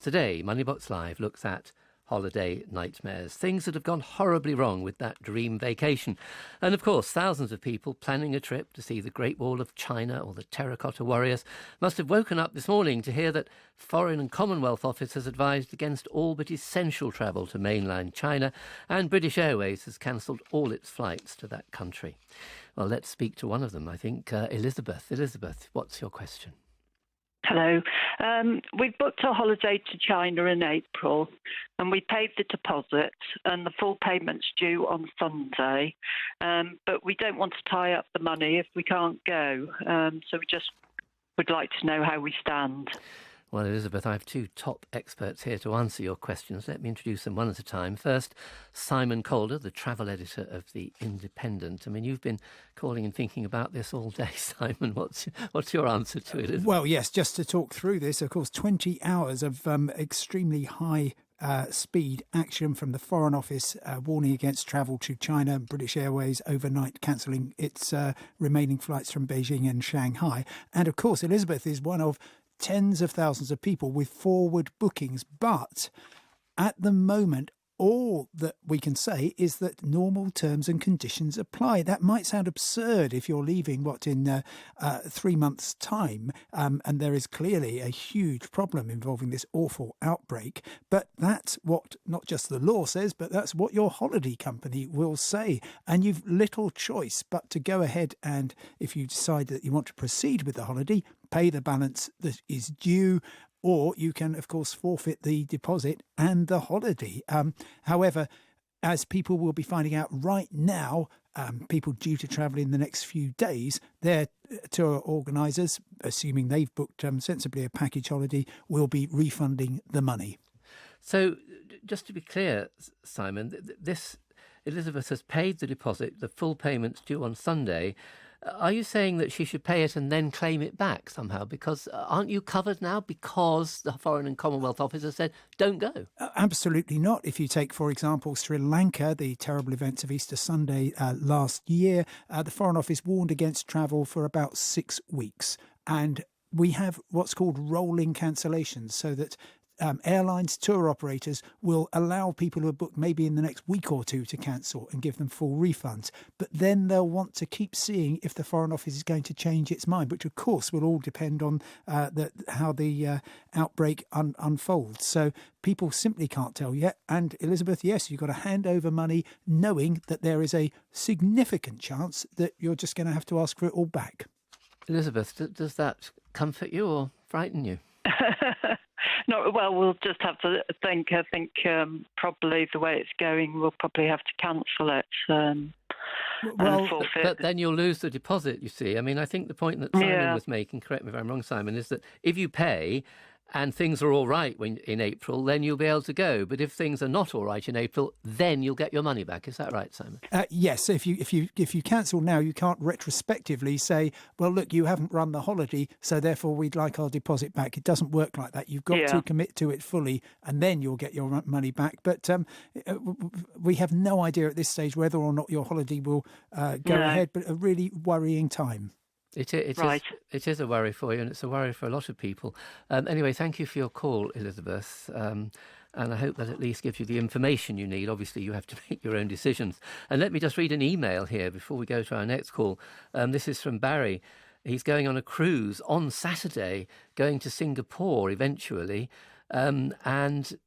Today, Moneybox Live looks at holiday nightmares, things that have gone horribly wrong with that dream vacation. And of course, thousands of people planning a trip to see the Great Wall of China or the Terracotta Warriors must have woken up this morning to hear that Foreign and Commonwealth Office has advised against all but essential travel to mainland China, and British Airways has cancelled all its flights to that country. Well, let's speak to one of them, I think. Elizabeth. Elizabeth, what's your question? Hello. We booked a holiday to China in April and we paid the deposit and the full payment's due on Sunday. But we don't want to tie up the money if we can't go. So we just would like to know how we stand. Well, Elizabeth, I have two top experts here to answer your questions. Let me introduce them one at a time. First, Simon Calder, the travel editor of The Independent. I mean, you've been calling and thinking about this all day, Simon. What's your answer to it, Elizabeth? Well, yes, just to talk through this, of course, 20 hours of extremely high speed action from the Foreign Office warning against travel to China. British Airways overnight cancelling its remaining flights from Beijing and Shanghai. And of course, Elizabeth is one of tens of thousands of people with forward bookings. But at the moment, all that we can say is that normal terms and conditions apply. That might sound absurd if you're leaving, in 3 months' time, and there is clearly a huge problem involving this awful outbreak. But that's what not just the law says, but that's what your holiday company will say. And you've little choice but to go ahead and, if you decide that you want to proceed with the holiday, pay the balance that is due, or you can, of course, forfeit the deposit and the holiday. However, as people will be finding out right now, people due to travel in the next few days, their tour organisers, assuming they've booked sensibly a package holiday, will be refunding the money. So, just to be clear, Simon, this Elizabeth has paid the deposit, the full payment's due on Sunday. Are you saying that she should pay it and then claim it back somehow? Because aren't you covered now because the Foreign and Commonwealth Office said don't go? Absolutely not. If you take, for example, Sri Lanka, the terrible events of Easter Sunday last year, the Foreign Office warned against travel for about 6 weeks. And we have what's called rolling cancellations, so that airlines, tour operators will allow people who are booked maybe in the next week or two to cancel and give them full refunds. But then they'll want to keep seeing if the Foreign Office is going to change its mind, which of course will all depend on how the outbreak unfolds. So people simply can't tell yet. And Elizabeth, yes, you've got to hand over money knowing that there is a significant chance that you're just going to have to ask for it all back. Elizabeth, does that comfort you or frighten you? No, well, we'll just have to think. I think probably the way it's going, we'll probably have to cancel it. And forfeit. But then you'll lose the deposit, you see. I mean, I think the point that Simon was making, correct me if I'm wrong, Simon, is that if you pay and things are all right in April, then you'll be able to go. But if things are not all right in April, then you'll get your money back. Is that right, Simon? Yes. If you cancel now, you can't retrospectively say, well, look, you haven't run the holiday, so therefore we'd like our deposit back. It doesn't work like that. You've got to commit to it fully, and then you'll get your money back. But we have no idea at this stage whether or not your holiday will go ahead, but a really worrying time. It is a worry for you, and it's a worry for a lot of people. Anyway, thank you for your call, Elizabeth, and I hope that at least gives you the information you need. Obviously, you have to make your own decisions. And let me just read an email here before we go to our next call. This is from Barry. He's going on a cruise on Saturday, going to Singapore eventually, and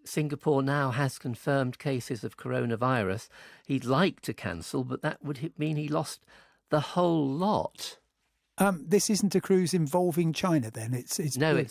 Singapore now has confirmed cases of coronavirus. He'd like to cancel, but that would mean he lost the whole lot. This isn't a cruise involving China, then? It's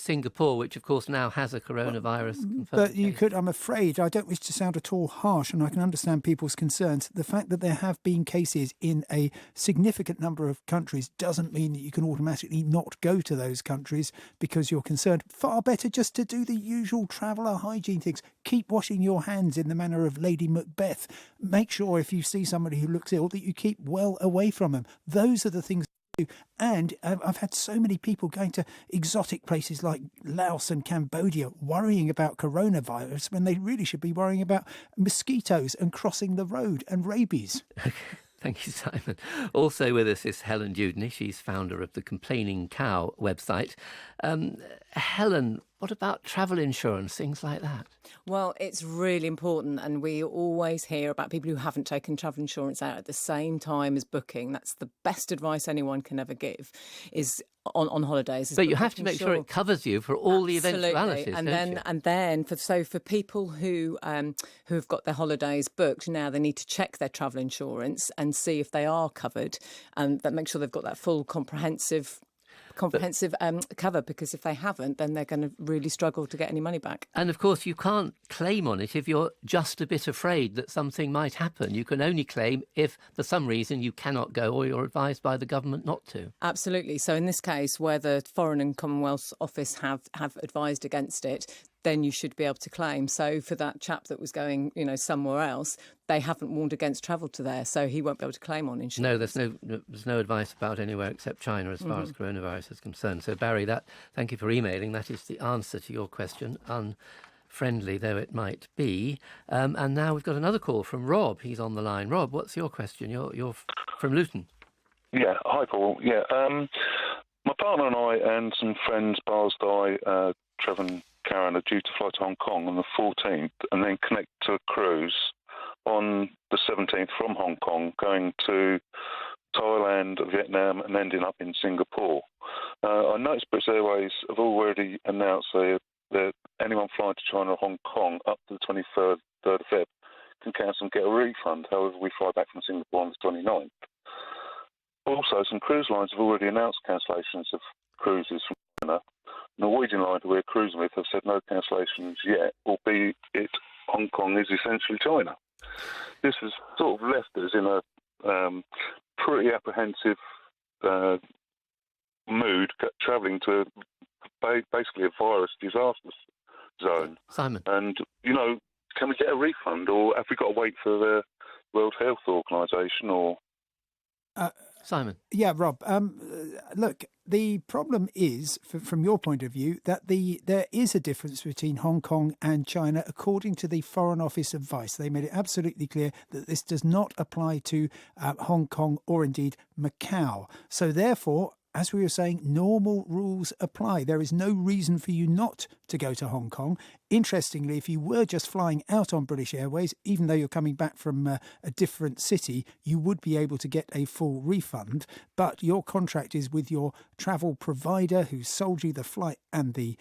Singapore, which of course now has a coronavirus confirmed But you case. could, I'm afraid, I don't wish to sound at all harsh, and I can understand people's concerns. The fact that there have been cases in a significant number of countries doesn't mean that you can automatically not go to those countries because you're concerned. Far better just to do the usual traveller hygiene things. Keep washing your hands in the manner of Lady Macbeth. Make sure if you see somebody who looks ill that you keep well away from them. Those are the things. And I've had so many people going to exotic places like Laos and Cambodia worrying about coronavirus when they really should be worrying about mosquitoes and crossing the road and rabies. Thank you, Simon. Also with us is Helen Dewdney. She's founder of the Complaining Cow website. Helen, what about travel insurance, things like that? Well, it's really important, and we always hear about people who haven't taken travel insurance out at the same time as booking. That's the best advice anyone can ever give, is on holidays. But you have to make sure it covers you for all the eventualities, and don't you? then for people who have got their holidays booked now, they need to check their travel insurance and see if they are covered, and that make sure they've got that full comprehensive cover, because if they haven't, then they're going to really struggle to get any money back. And of course, you can't claim on it if you're just a bit afraid that something might happen. You can only claim if, for some reason, you cannot go or you're advised by the government not to. Absolutely. So in this case, where the Foreign and Commonwealth Office have advised against it, then you should be able to claim. So for that chap that was going, somewhere else, they haven't warned against travel to there, so he won't be able to claim on insurance. No, there's no advice about anywhere except China as far as coronavirus is concerned. So Barry, thank you for emailing. That is the answer to your question, unfriendly though it might be. And now we've got another call from Rob. He's on the line. Rob, what's your question? You're from Luton. Yeah, hi Paul. Yeah, my partner and I and some friends, Barsdai, Trevor and Karen, are due to fly to Hong Kong on the 14th and then connect to a cruise on the 17th from Hong Kong, going to Thailand, Vietnam and ending up in Singapore. I noticed British Airways have already announced that anyone flying to China or Hong Kong up to the 23rd of Feb can cancel and get a refund. However, we fly back from Singapore on the 29th. Also, some cruise lines have already announced cancellations of cruises from China. Norwegian line, who we're cruising with, have said no cancellations yet, albeit Hong Kong is essentially China. This has sort of left us in a pretty apprehensive mood, travelling to basically a virus disaster zone. Simon. And, can we get a refund, or have we got to wait for the World Health Organization, or... Simon. Yeah, Rob. Look, the problem is, from your point of view, that there is a difference between Hong Kong and China, according to the Foreign Office advice. They made it absolutely clear that this does not apply to Hong Kong or indeed Macau. So therefore, as we were saying, normal rules apply. There is no reason for you not to go to Hong Kong. Interestingly, if you were just flying out on British Airways, even though you're coming back from a different city, you would be able to get a full refund. But your contract is with your travel provider who sold you the flight and the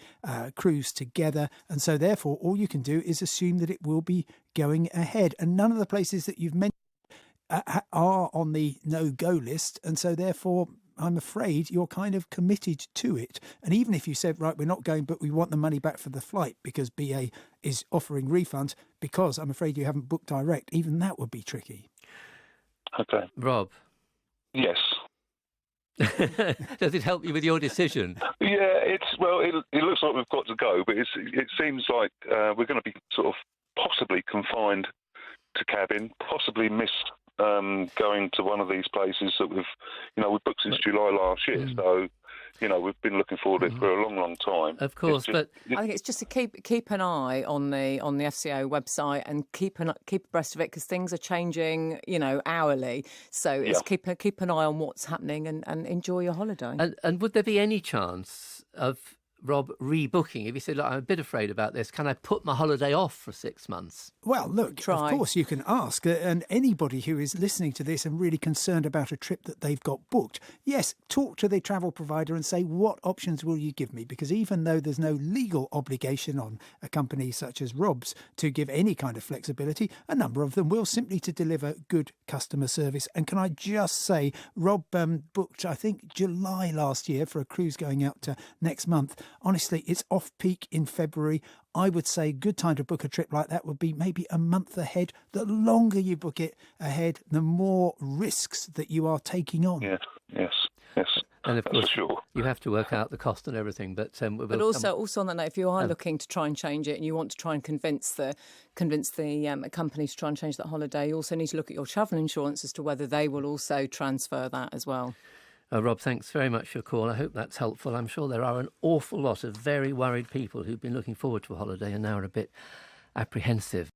cruise together. And so therefore, all you can do is assume that it will be going ahead. And none of the places that you've mentioned are on the no-go list. And so therefore, I'm afraid you're kind of committed to it. And even if you said, right, we're not going, but we want the money back for the flight because BA is offering refunds, because I'm afraid you haven't booked direct, even that would be tricky. Okay. Rob. Yes. Does it help you with your decision? Yeah, it looks like we've got to go, but it seems like we're going to be sort of possibly confined to cabin, possibly miss going to one of these places that we've booked since July last year. So, we've been looking forward to it for a long, long time. Of course, but I think it's just to keep an eye on the FCO website and keep abreast of it, because things are changing, hourly. So it's keep an eye on what's happening and enjoy your holiday. And would there be any chance of Rob rebooking? If you said, look, I'm a bit afraid about this, can I put my holiday off for 6 months? Well, look, of course you can ask. And anybody who is listening to this and really concerned about a trip that they've got booked, yes, talk to the travel provider and say, what options will you give me? Because even though there's no legal obligation on a company such as Rob's to give any kind of flexibility, a number of them will, simply to deliver good customer service. And can I just say, Rob booked, I think, July last year for a cruise going out to next month. Honestly, it's off-peak in February. I would say a good time to book a trip like that would be maybe a month ahead. The longer you book it ahead, the more risks that you are taking on. Yes. And of course, sure. You have to work out the cost and everything. But also on that note, if you are looking to try and change it and you want to try and convince the company to try and change that holiday, you also need to look at your travel insurance as to whether they will also transfer that as well. Rob, thanks very much for your call. I hope that's helpful. I'm sure there are an awful lot of very worried people who've been looking forward to a holiday and now are a bit apprehensive.